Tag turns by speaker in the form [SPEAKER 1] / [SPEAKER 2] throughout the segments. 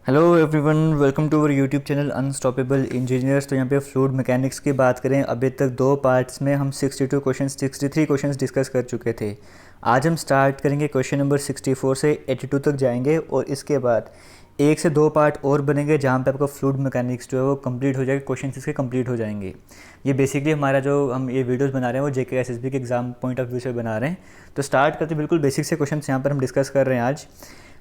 [SPEAKER 1] Hello everyone, welcome to our YouTube channel unstoppable engineers. तो यहाँ पे फ्लूइड मैकेनिक्स की बात करें, अभी तक दो पार्ट्स में हम 63 क्वेश्चंस डिस्कस कर चुके थे। आज हम स्टार्ट करेंगे क्वेश्चन नंबर 64 से 82 तक जाएंगे और इसके बाद एक से दो पार्ट और बनेंगे जहाँ पे आपका फ्लूइड मैकेनिक्स जो है वो कंप्लीट हो जाएगा, क्वेश्चन इसके कंप्लीट हो जाएंगे। ये बेसिकली हमारा जो हम ये वीडियोस बना रहे हैं वो जेके एसएसबी के एग्जाम पॉइंट ऑफ व्यू से बना रहे हैं। तो स्टार्ट करते बिल्कुल बेसिक से क्वेश्चन यहाँ पर हम डिस्कस कर रहे हैं आज।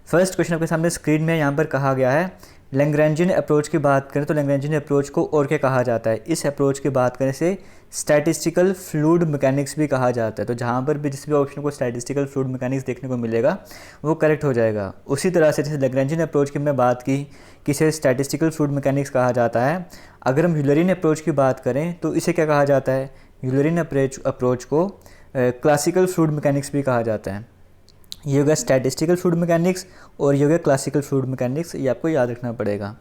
[SPEAKER 1] फर्स्ट क्वेश्चन आपके सामने स्क्रीन में यहाँ पर कहा गया है, लैग्रैन्जियन अप्रोच की बात करें तो लैग्रैन्जियन अप्रोच को और क्या कहा जाता है। इस अप्रोच की बात करें से स्टैटिस्टिकल फ्लूइड मैकेनिक्स भी कहा जाता है। तो जहाँ पर भी जिस भी ऑप्शन को स्टैटिस्टिकल फ्लूइड मैकेनिक्स देखने को मिलेगा वो करेक्ट हो जाएगा। उसी तरह से जैसे लैग्रैन्जियन अप्रोच की मैं बात की कि इसे स्टैटिस्टिकल फ्लूइड मैकेनिक्स कहा जाता है, अगर हम यूलरिन अप्रोच की बात करें तो इसे क्या कहा जाता है, यूलरिन अप्रोच को क्लासिकल फ्लूइड मैकेनिक्स भी कहा जाता है। ये हो गया स्टैटिस्टिकल फ्लूइड मैकेनिक्स और ये हो गया क्लासिकल फ्लूइड मैकेनिक्स, ये आपको याद रखना पड़ेगा।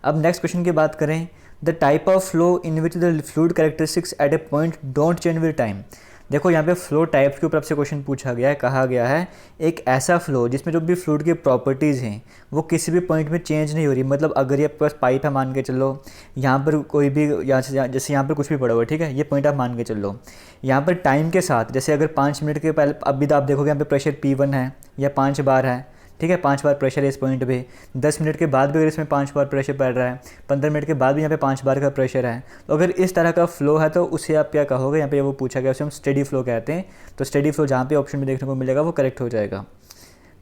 [SPEAKER 1] अब नेक्स्ट क्वेश्चन की बात करें, the type of flow in which the fluid characteristics at a point don't change with time. देखो यहाँ पे फ्लो टाइप्स के ऊपर आपसे क्वेश्चन पूछा गया है, कहा गया है एक ऐसा फ्लो जिसमें जो भी फ्लूइड की प्रॉपर्टीज़ हैं वो किसी भी पॉइंट में चेंज नहीं हो रही। मतलब अगर ये आपके पास पाइप है, मान के चलो यहाँ पर कोई भी जैसे यहाँ पर कुछ भी पड़ा हुआ है, ठीक है, ये पॉइंट आप मान के चलो। यहाँ पर टाइम के साथ जैसे अगर 5 मिनट के पहले अभी तो आप देखोगे यहाँ पे प्रेशर P1 है या 5 बार है, ठीक है, 5 बार प्रेशर है इस पॉइंट पे। 10 मिनट के बाद भी अगर इसमें 5 बार प्रेशर पड़ रहा है, 15 मिनट के बाद भी यहाँ पे 5 बार का प्रेशर है, तो अगर इस तरह का फ्लो है तो उसे आप क्या कहोगे। यहाँ पे वो पूछा गया, उसे हम स्टेडी फ्लो कहते हैं। तो स्टेडी फ्लो जहाँ पे ऑप्शन में देखने को मिलेगा वो करेक्ट हो जाएगा।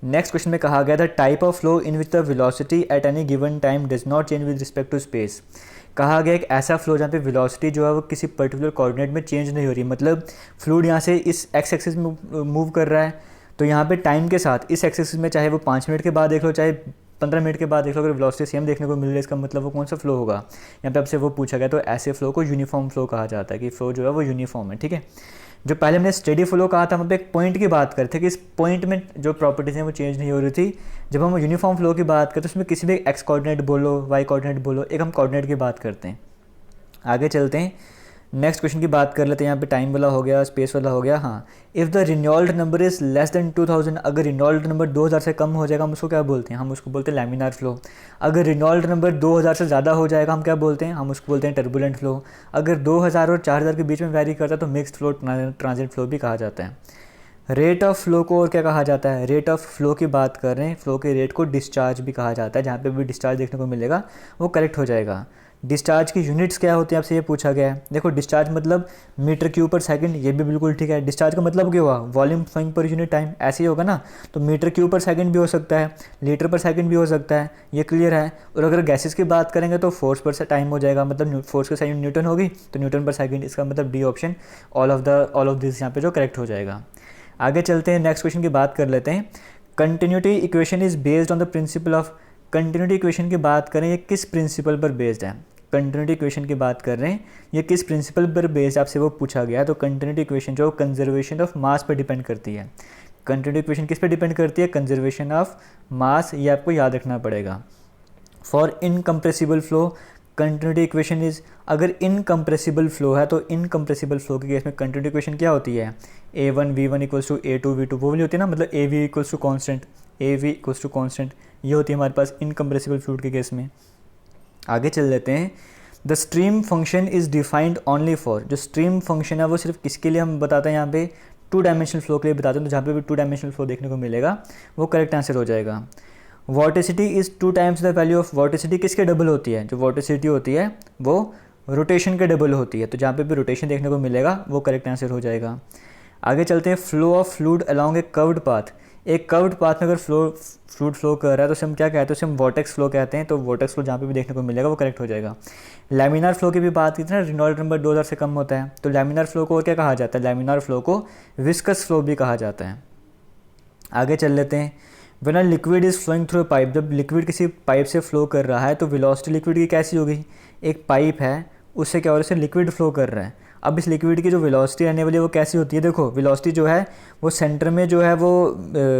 [SPEAKER 1] नेक्स्ट क्वेश्चन में कहा गया था, type of flow in which the velocity at any given time does not change with respect to space. कहा गया एक ऐसा फ्लो जहाँ पे वेलोसिटी जो है वो किसी पर्टिकुलर कोऑर्डिनेट में चेंज नहीं हो रही। मतलब फ्लूइड यहाँ से इस एक्स एक्सिस में मूव कर रहा है, तो यहाँ पे टाइम के साथ इस एक्सिस में चाहे वो 5 मिनट के बाद देख लो चाहे 15 मिनट के बाद देख लो, अगर वेलोसिटी सेम देखने को मिल रही है इसका मतलब वो कौन सा फ्लो होगा। यहाँ पे आपसे वो पूछा गया, तो ऐसे फ्लो को यूनिफॉर्म फ्लो कहा जाता है कि फ्लो जो है वो यूनिफॉर्म है, ठीक है। जो पहले हमने स्टेडी फ्लो कहा था वहाँ पे एक पॉइंट की बात करते थे कि इस पॉइंट में जो प्रॉपर्टीज़ हैं वो चेंज नहीं हो रही थी। जब हम यूनिफॉर्म फ्लो की बात करते हैं उसमें किसी भी एक्स कोऑर्डिनेट बोलो, वाई कोऑर्डिनेट बोलो, एक हम कोऑर्डिनेट की बात करते हैं। आगे चलते हैं, नेक्स्ट क्वेश्चन की बात कर लेते हैं। यहाँ पे टाइम वाला हो गया, स्पेस वाला हो गया। हाँ, if the Reynold number is less than 2000, अगर रिनॉल्ड नंबर 2000 से कम हो जाएगा हम उसको क्या बोलते हैं, हम उसको बोलते हैं लैमिनार फ्लो। अगर रिनॉल्ड नंबर 2000 से ज़्यादा हो जाएगा हम क्या बोलते हैं, हम उसको बोलते हैं टर्बुलेंट फ्लो। अगर 2000 और 4000 के बीच में वैरी करता है तो मिक्स्ड फ्लो, ट्रांजिट फ्लो भी कहा जाता है। रेट ऑफ फ्लो को और क्या कहा जाता है, रेट ऑफ फ्लो की बात कर रहे हैं, फ्लो के रेट को डिस्चार्ज भी कहा जाता है। जहाँ पे भी डिस्चार्ज देखने को मिलेगा वो करेक्ट हो जाएगा। डिस्चार्ज की यूनिट्स क्या होती हैं आपसे ये पूछा गया है। देखो डिस्चार्ज मतलब मीटर क्यूब पर सेकंड, ये भी बिल्कुल ठीक है। डिस्चार्ज का मतलब क्या हुआ, volume flowing per unit time, ऐसे ही होगा ना। तो मीटर क्यूब पर सेकंड भी हो सकता है, लीटर पर सेकंड भी हो सकता है, ये क्लियर है। और अगर गैसेस की बात करेंगे तो फोर्स पर टाइम हो जाएगा, मतलब फोर्स की यूनिट न्यूटन होगी तो न्यूटन पर सेकंड, इसका मतलब D option all of this यहाँ पे जो करेक्ट हो जाएगा। आगे चलते हैं, नेक्स्ट क्वेश्चन की बात कर लेते हैं। Continuity equation is based on the principle of, continuity equation की बात करें ये किस प्रिंसिपल पर बेस्ड है। कंटिन्यूटी इक्वेशन की बात कर रहे हैं, ये किस प्रिंसिपल पर बेस्ड आपसे वो पूछा गया। तो कंटिन्यूटी इक्वेशन जो कंजर्वेशन ऑफ मास पर डिपेंड करती है। कंटिन्यूटी इक्वेशन किस पर डिपेंड करती है, कंजर्वेशन ऑफ मास, ये आपको याद रखना पड़ेगा। For incompressible flow continuity equation is, अगर इनकम्प्रेसिबल फ्लो है तो इनकम्प्रेसिबल फ्लो के केस में कंटिन्यूटी इक्वेशन क्या होती है, A1V1 equals to A2 V2, वो वाली होती है ना, मतलब AV equals to constant, AV equals to constant, ये होती है हमारे पास इनकम्प्रेसिबल फ्लूइड के केस में। आगे चल लेते हैं, the stream function is defined only for, जो स्ट्रीम फंक्शन है वो सिर्फ किसके लिए हम बताते हैं, यहाँ पे 2 डायमेंशनल फ्लो के लिए बताते हैं। तो जहाँ पे भी 2 डायमेंशनल फ्लो देखने को मिलेगा वो करेक्ट आंसर हो जाएगा। Vorticity is 2 times the value of, vorticity किसके डबल होती है, जो वॉर्टिसिटी होती है वो रोटेशन के डबल होती है। तो जहाँ पे भी रोटेशन देखने को मिलेगा वो करेक्ट आंसर हो जाएगा। आगे चलते हैं, flow of fluid along A curved path, एक कर्व्ड पाथ में अगर फ्लूइड फ्लो कर रहा है तो उसे हम क्या कहते हैं, उसे हम वॉर्टेक्स फ्लो कहते हैं। तो वॉर्टेक्स फ्लो जहाँ पे भी देखने को मिलेगा वो करेक्ट हो जाएगा। लैमिनार फ्लो की भी बात की थी ना, रिनॉल्ड नंबर 2000 से कम होता है, तो लैमिनार फ्लो को और क्या कहा जाता है, लैमिनार फ्लो को विस्कस फ्लो भी कहा जाता है। आगे चल लेते हैं, when a liquid is flowing through a pipe, जब लिक्विड किसी पाइप से फ्लो कर रहा है तो वेलोसिटी लिक्विड की कैसी होगी, एक पाइप है उससे क्या हो रहा है, उससे लिक्विड फ्लो कर रहा है। अब इस लिक्विड की जो वेलोसिटी रहने वाली है वो कैसी होती है, देखो वेलोसिटी जो है वो सेंटर में जो है वो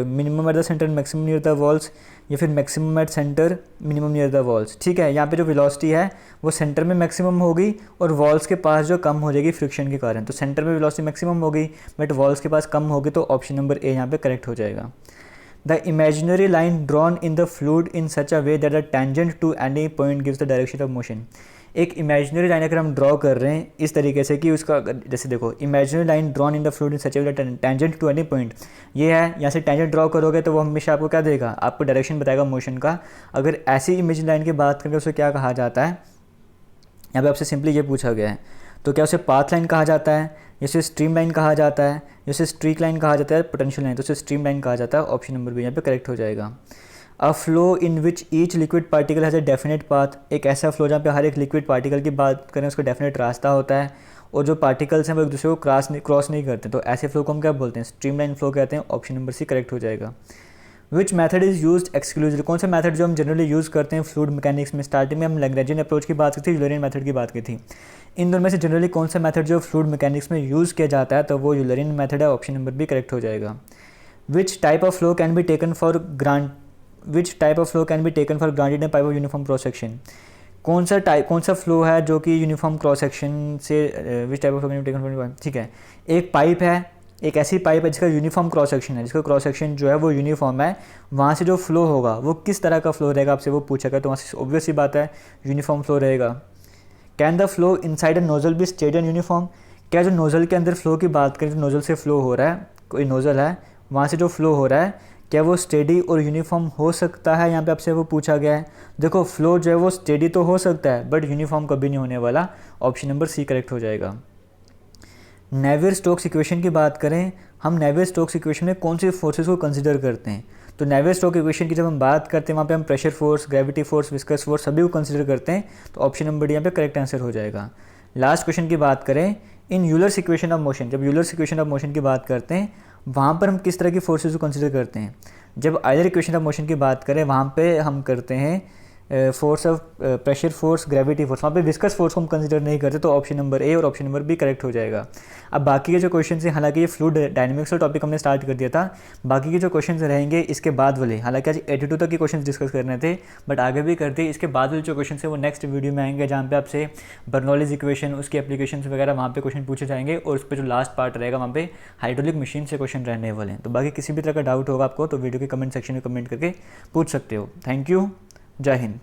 [SPEAKER 1] minimum at the centre maximum near the walls, या फिर maximum at centre minimum near the walls, ठीक है। यहाँ पे जो वेलोसिटी है वो सेंटर में मैक्सिमम होगी और वॉल्स के पास जो कम हो जाएगी फ्रिक्शन के कारण। तो सेंटर में वेलोसिटी मैक्सिमम होगी बट वॉल्स के पास कम होगी, तो ऑप्शन नंबर ए यहाँ पे करेक्ट हो जाएगा। The imaginary line drawn in the fluid in such a way that the tangent to any point gives the direction of motion. एक इमेजिनरी लाइन अगर हम ड्रॉ कर रहे हैं इस तरीके से कि उसका जैसे देखो, imaginary line drawn in the fluid in such a way tangent to any point, ये है, यहाँ से टेंजेंट ड्रॉ करोगे तो वो हमेशा आपको क्या देगा, आपको डायरेक्शन बताएगा मोशन का। अगर ऐसी इमेजिनरी लाइन की बात करें तो उसे क्या कहा जाता है, यहाँ पे आपसे सिंपली ये पूछा गया है, तो क्या उसे पाथ लाइन कहा जाता है, या उसे स्ट्रीम लाइन कहा जाता है, या उसे स्ट्रीक लाइन कहा जाता है, पोटेंशियल लाइन, तो उसे स्ट्रीम लाइन कहा जाता है। ऑप्शन नंबर बी यहाँ पे करेक्ट हो जाएगा। A flow in which each liquid particle has a definite path, एक ऐसा फ्लो जहाँ पे हर एक लिक्विड पार्टिकल की बात करें उसका डेफिनेट रास्ता होता है और जो पार्टिकल्स हैं वो एक दूसरे को क्रॉस नहीं करते, तो ऐसे फ्लो को हम क्या बोलते हैं, स्ट्रीम लाइन फ्लो कहते हैं। ऑप्शन नंबर सी करेक्ट हो जाएगा। Which method is used exclusively, कौन सा मैथड जो हम जनरली यूज़ करते हैं फ्लूइड मैकेनिक्स में। स्टार्टिंग में हम लैग्रेंजियन अप्रोच की बात की थी, यूलरियन मैथड की बात की थी। इन दोनों में से जनरली कौन सा मैथड जो फ्लूइड मैकेनिक्स में यूज़ किया जाता है, तो वो यूलरियन मैथड है। ऑप्शन नंबर बी करेक्ट हो जाएगा। Which type of flow can be taken for granted in pipe of uniform cross section, कौन सा फ्लो है जो कि यूनिफॉर्म क्रॉस सेक्शन से, which type of flow can be taken for, ठीक है, एक पाइप है, एक ऐसी पाइप है जिसका यूनिफॉर्म क्रॉस सेक्शन है, जिसका क्रॉस सेक्शन जो है वो यूनिफॉर्म है, वहाँ से जो फ्लो होगा वो किस तरह का फ्लो रहेगा आपसे वो पूछा गया, तो वहाँ से ऑब्वियस सी बात है यूनिफॉर्म फ्लो रहेगा। Can the flow inside a nozzle be steady and uniform, क्या जो नोजल के अंदर फ्लो की बात करें, तो नोजल से फ्लो हो रहा है, कोई नोजल है वहाँ से जो फ्लो हो रहा है क्या वो स्टेडी और यूनिफॉर्म हो सकता है, यहाँ पे आपसे वो पूछा गया है। देखो फ्लो जो है वो स्टेडी तो हो सकता है बट यूनिफॉर्म कभी नहीं होने वाला। ऑप्शन नंबर सी करेक्ट हो जाएगा। नेवियर स्टोक्स इक्वेशन की बात करें, हम नेवियर स्टोक्स इक्वेशन में कौन सी फोर्सेस को कंसीडर करते हैं, तो नेवियर स्टोक्स इक्वेशन की जब हम बात करते हैं वहाँ पे हम pressure force, gravity force, viscous force सभी को कंसीडर करते हैं, तो ऑप्शन नंबर डी यहाँ पे करेक्ट आंसर हो जाएगा। लास्ट क्वेश्चन की बात करें, इन यूलर्स इक्वेशन ऑफ मोशन, जब यूलर्स इक्वेशन ऑफ मोशन की बात करते हैं वहाँ पर हम किस तरह की फोर्सेस को कंसीडर करते हैं। जब आयलर इक्वेशन ऑफ मोशन की बात करें वहाँ पे हम करते हैं force of pressure force, gravity force, वहाँ पे विस्कस फोर्स को हम कंसीडर नहीं करते, तो ऑप्शन नंबर ए और ऑप्शन नंबर बी करेक्ट हो जाएगा। अब बाकी के जो क्वेश्चन हैं, हालांकि ये फ्लूइड डायनामिक्स का टॉपिक हमने स्टार्ट कर दिया था, बाकी के जो क्वेश्चन रहेंगे इसके बाद वाले, हालांकि आज 82 तक के क्वेश्चन डिस्कस करने थे बट आगे भी करते, इसके बाद वाले जो क्वेश्चन है वो नेक्स्ट वीडियो में आएंगे, जहाँ पे आपसे बर्नौलीज इक्वेशन, उसकी एप्लीकेशन वगैरह वहाँ पे क्वेश्चन पूछे जाएंगे, और उस पर जो लास्ट पार्ट रहेगा वहाँ पे हाइड्रोलिक मशीन से क्वेश्चन रहने वाले हैं। तो बाकी किसी भी तरह का डाउट होगा आपको तो वीडियो के कमेंट सेक्शन में कमेंट करके पूछ सकते हो। थैंक यू, जय हिंद।